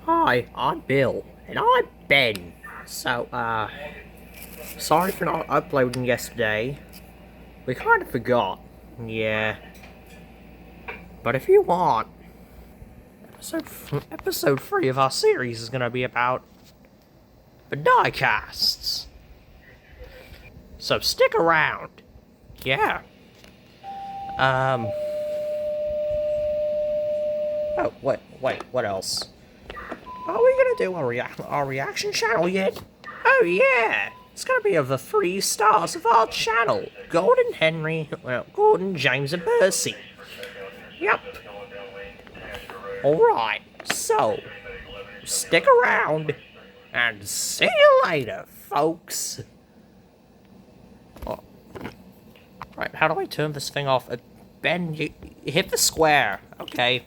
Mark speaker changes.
Speaker 1: Hi, I'm Bill. And I'm Ben. So, sorry for not uploading yesterday. We kind of forgot. Yeah. But if you want, episode 3 of our series is gonna be about the diecasts. So stick around. Yeah. Um. Oh, wait, what else? Are we gonna do our reaction channel yet? Oh yeah! It's gonna be of the 3 stars of our channel. Gordon Henry, Gordon, James and Percy. Yep. Alright, so, stick around, and see you later, folks. Oh. Right, how do I turn this thing off? Ben, you hit the square. Okay.